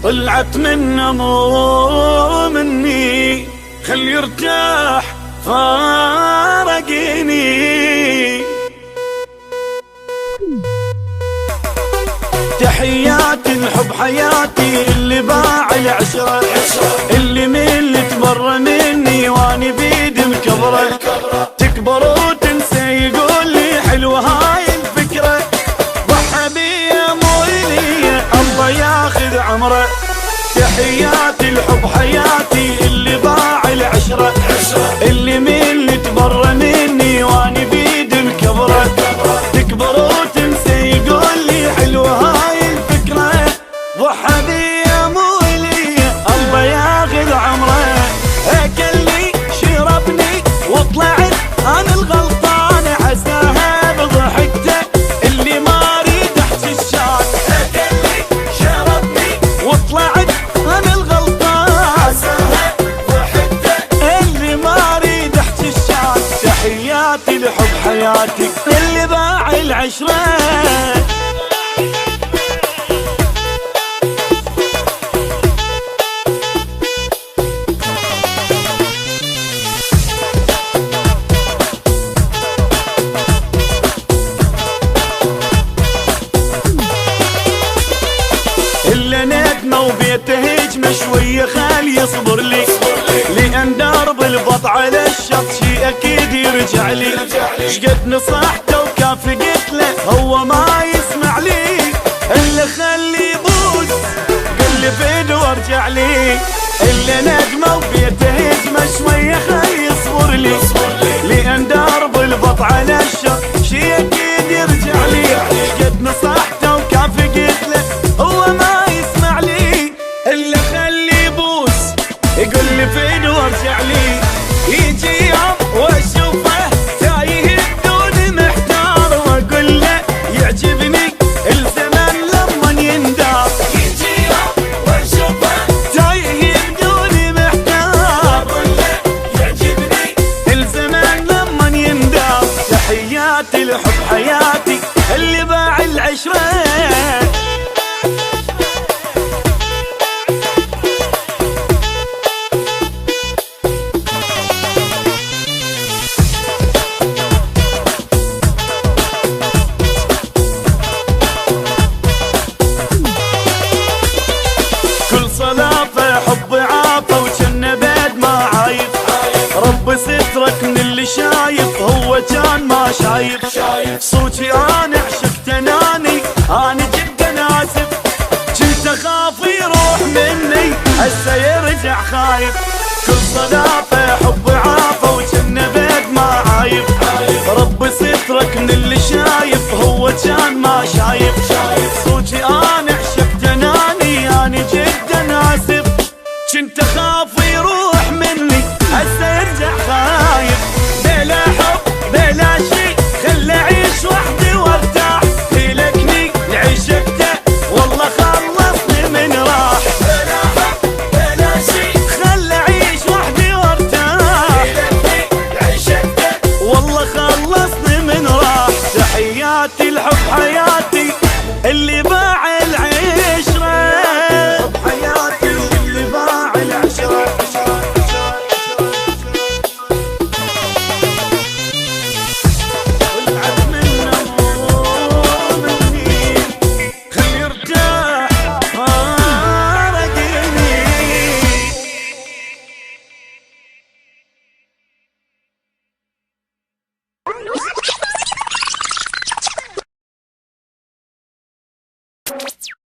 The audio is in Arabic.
طلعت منه مو مني، خل يرتاح فارقني. تحياتي الحب حياتي اللي باع العشرة، اللي ملت برا مني واني بيد مكبرة. تكبر وتنسى يقول لي حلوة هاي الفكرة، ضحى بيا مو إلي الله ياخذ عمره. تحياتي الحب حياتي اللي باع العشرة، اللي ملت برا مني واني بيد مكبرة. تكبر وتنسى يقول لي حلوة هاي الفكرة، ضحى بيا مو إلي الله ياخذ عمره. اكلني شربني وطلعت انا الغلطان، عساها بضحكته اللي ما اريد احكي الشان. اكلني شربني وطلعت انا الغلطان، عساها بضحكته اللي ما اريد احكي الشان. تحياتي لحب حياتي اللي باع العشرة. إلا ندمة وبيته هجمة شوية خال يصبر لي، لأن درب البط على الشط شي أكيد يرجع لي. شقد نصحته وكافي قلت له هو ما يسمع لي، إلا خلي يبوس قل بيد وارجع لي. إلا ندمة وبيته هجمة شوية خال يصبر لي، لأن درب البط على الشط شي أكيد يرجع لي. شقد نصحته وكافي قلت له هو ما يسمع لي، إلا خلي يبوس يقول لي فين وارجع لي. يجي يوم واشوفه تايه بدون محتار، واقول له يعجبني الزمن لما يندار. يجي يوم واشوفه تايه بدون محتار، واقول له يعجبني الزمن لما يندار. تحياتي لحب حياتي اللي باع العشرة. صلافة حب عافى وجنة بيد ما عايف، رب سترك من اللي شايف هو كان ما شايف. صوتي انا عشقت اناني انا جدا اسف، كنت اخاف يروح مني هسه يرجع خايف. كل صلافة حب عافى وجنة بيد ما عايف، رب سترك من اللي شايف هو كان ما شايف.